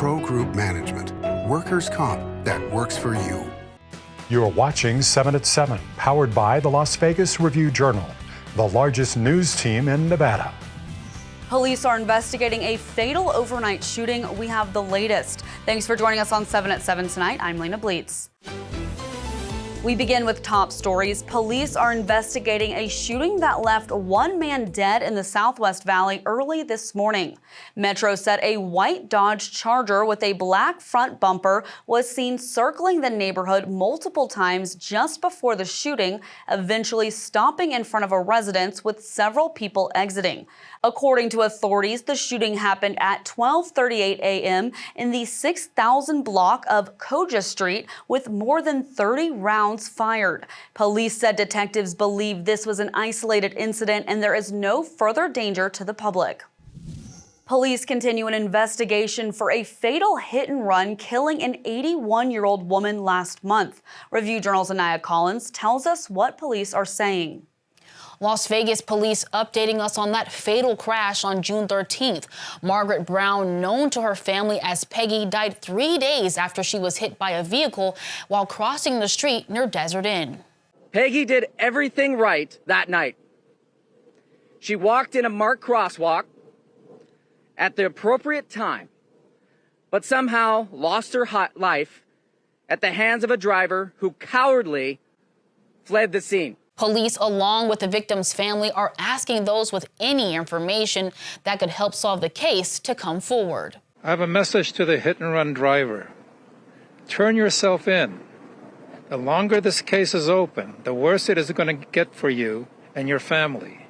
Pro Group Management. Workers' comp that works for you. You're watching 7 at 7, powered by the Las Vegas Review-Journal, the largest news team in Nevada. Police are investigating a fatal overnight shooting. We have the latest. Thanks for joining us on 7 at 7 tonight. I'm Lena Bleetz. We begin with top stories. Police are investigating a shooting that left one man dead in the Southwest Valley early this morning. Metro said a white Dodge Charger with a black front bumper was seen circling the neighborhood multiple times just before the shooting, eventually stopping in front of a residence with several people exiting. According to authorities, the shooting happened at 12:38 a.m. in the 6,000 block of Koja Street with more than 30 rounds fired. Police said detectives believe this was an isolated incident and there is no further danger to the public. Police continue an investigation for a fatal hit-and-run killing an 81-year-old woman last month. Review-Journal's Anaya Collins tells us what police are saying. Las Vegas police updating us on that fatal crash on June 13th. Margaret Brown, known to her family as Peggy, died 3 days after she was hit by a vehicle while crossing the street near Desert Inn. Peggy did everything right that night. She walked in a marked crosswalk at the appropriate time, but somehow lost her life at the hands of a driver who cowardly fled the scene. Police, along with the victim's family, are asking those with any information that could help solve the case to come forward. I have a message to the hit-and-run driver. Turn yourself in. The longer this case is open, the worse it is going to get for you and your family.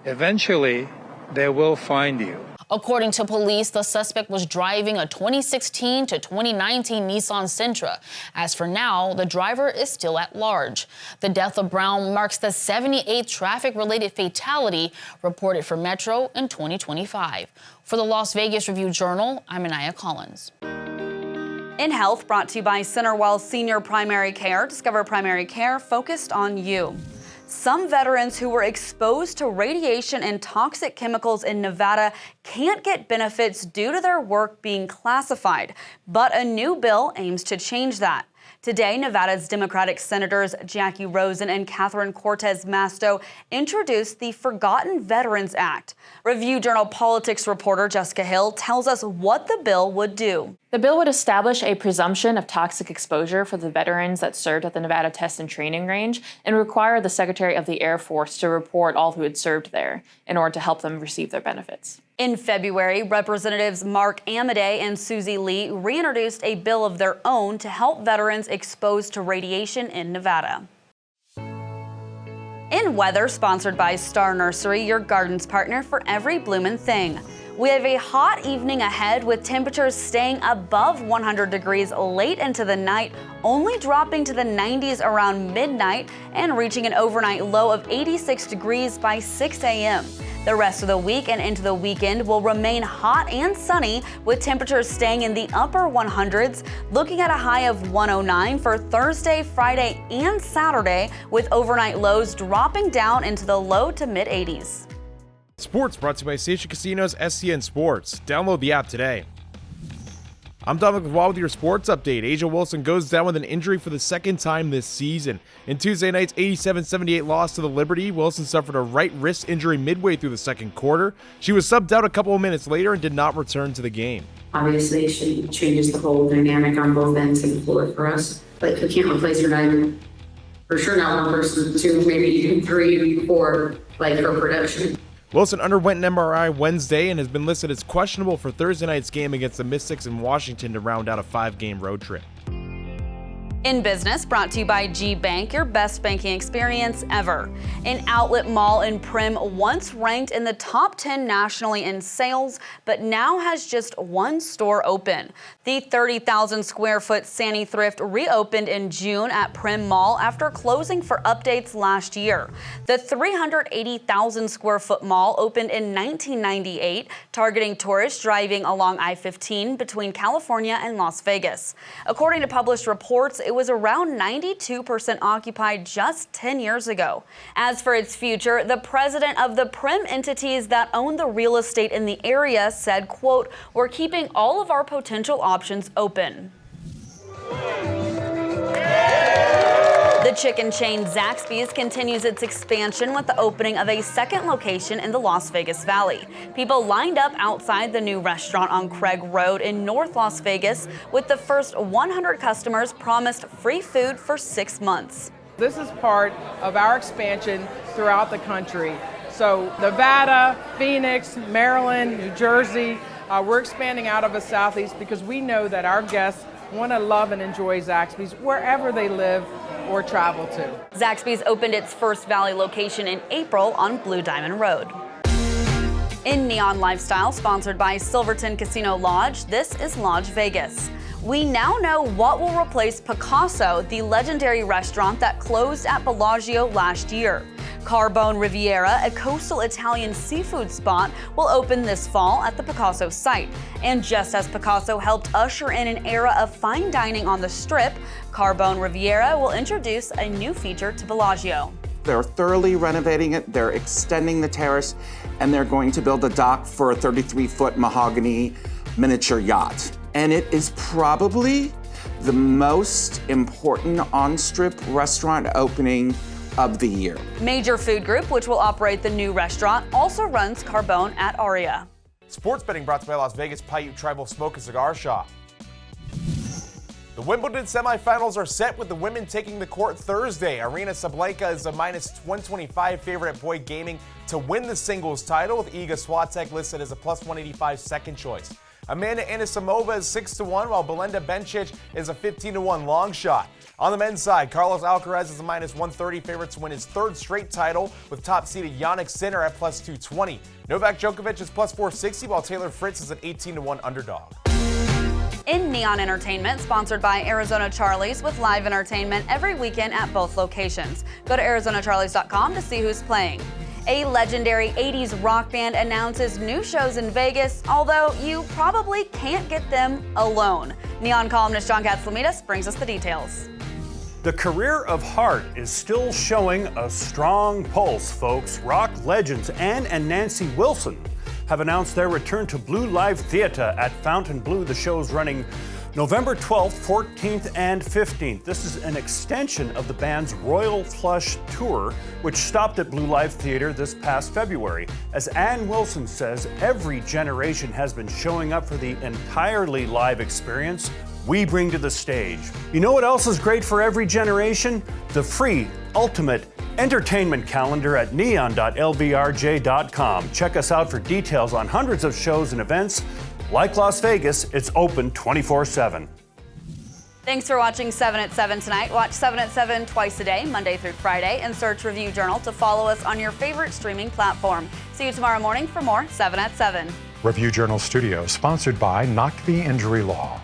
Eventually, they will find you. According to police, the suspect was driving a 2016 to 2019 Nissan Sentra. As for now, the driver is still at large. The death of Brown marks the 78th traffic-related fatality reported for Metro in 2025. For the Las Vegas Review-Journal, I'm Anaya Collins. In Health, brought to you by CenterWell Senior Primary Care. Discover primary care focused on you. Some veterans who were exposed to radiation and toxic chemicals in Nevada can't get benefits due to their work being classified, but a new bill aims to change that. Today, Nevada's Democratic Senators Jackie Rosen and Catherine Cortez Masto introduced the Forgotten Veterans Act. Review-Journal politics reporter Jessica Hill tells us what the bill would do. The bill would establish a presumption of toxic exposure for the veterans that served at the Nevada Test and Training Range and require the Secretary of the Air Force to report all who had served there in order to help them receive their benefits. In February, Representatives Mark Amodei and Susie Lee reintroduced a bill of their own to help veterans exposed to radiation in Nevada. In weather, sponsored by Star Nursery, your garden's partner for every bloomin' thing. We have a hot evening ahead with temperatures staying above 100 degrees late into the night, only dropping to the 90s around midnight and reaching an overnight low of 86 degrees by 6 a.m. The rest of the week and into the weekend will remain hot and sunny with temperatures staying in the upper 100s, looking at a high of 109 for Thursday, Friday, and Saturday, with overnight lows dropping down into the low to mid 80s. Sports brought to you by Station Casinos SCN Sports. Download the app today. I'm Dominic Wall with your sports update. Asia Wilson goes down with an injury for the second time this season. In Tuesday night's 87-78 loss to the Liberty, Wilson suffered a right wrist injury midway through the second quarter. She was subbed out a couple of minutes later and did not return to the game. Obviously, she changes the whole dynamic on both ends of the floor for us. But we can't replace her diamond. For sure not one person, two, maybe even three, four, like her production. Wilson underwent an MRI Wednesday and has been listed as questionable for Thursday night's game against the Mystics in Washington to round out a 5-game road trip. In Business, brought to you by G Bank, your best banking experience ever. An outlet mall in Primm once ranked in the top 10 nationally in sales, but now has just one store open. The 30,000 square foot Sani Thrift reopened in June at Primm Mall after closing for updates last year. The 380,000 square foot mall opened in 1998, targeting tourists driving along I-15 between California and Las Vegas. According to published reports, it was around 92% occupied just 10 years ago. As for its future, the president of the Primm entities that own the real estate in the area said, quote, "We're keeping all of our potential options open." The chicken chain Zaxby's continues its expansion with the opening of a second location in the Las Vegas Valley. People lined up outside the new restaurant on Craig Road in North Las Vegas, with the first 100 customers promised free food for 6 months. This is part of our expansion throughout the country. So Nevada, Phoenix, Maryland, New Jersey, we're expanding out of the Southeast because we know that our guests want to love and enjoy Zaxby's wherever they live or travel to. Zaxby's opened its first Valley location in April on Blue Diamond Road. In Neon Lifestyle, sponsored by Silverton Casino Lodge, this is Lodge Vegas. We now know what will replace Picasso, the legendary restaurant that closed at Bellagio last year. Carbone Riviera, a coastal Italian seafood spot, will open this fall at the Picasso site. And just as Picasso helped usher in an era of fine dining on the Strip, Carbone Riviera will introduce a new feature to Bellagio. They're thoroughly renovating it, they're extending the terrace, and they're going to build a dock for a 33-foot mahogany miniature yacht. And it is probably the most important on-Strip restaurant opening of the year. Major Food Group, which will operate the new restaurant, also runs Carbone at Aria. Sports betting brought to you by Las Vegas Paiute Tribal Smoke and Cigar Shop. The Wimbledon semifinals are set with the women taking the court Thursday. Arina Sabalenka is a minus 125 favorite at Boyd Gaming to win the singles title, with Iga Swiatek listed as a plus 185 second choice. Amanda Anisimova is 6-1, while Belinda Bencic is a 15-1 long shot. On the men's side, Carlos Alcaraz is a minus 130 favorite to win his third straight title, with top-seeded Jannik Sinner at plus 220. Novak Djokovic is plus 460, while Taylor Fritz is an 18-1 underdog. In Neon Entertainment, sponsored by Arizona Charlie's, with live entertainment every weekend at both locations. Go to ArizonaCharlies.com to see who's playing. A legendary 80s rock band announces new shows in Vegas, although you probably can't get them alone. Neon columnist John Katzlamidas brings us the details. The career of Heart is still showing a strong pulse, folks. Rock legends Ann and Nancy Wilson have announced their return to Blue Live Theatre at Fountain Blue. The show's running November 12th, 14th, and 15th. This is an extension of the band's Royal Flush tour, which stopped at Blue Live Theatre this past February. As Ann Wilson says, every generation has been showing up for the entirely live experience we bring to the stage. You know what else is great for every generation? The free ultimate entertainment calendar at neon.lvrj.com. Check us out for details on hundreds of shows and events. Like Las Vegas, it's open 24/7. Thanks for watching 7 at 7 tonight. Watch 7 at 7 twice a day, Monday through Friday, and search Review Journal to follow us on your favorite streaming platform. See you tomorrow morning for more 7 at 7. Review Journal Studio, sponsored by Knock the Injury Law.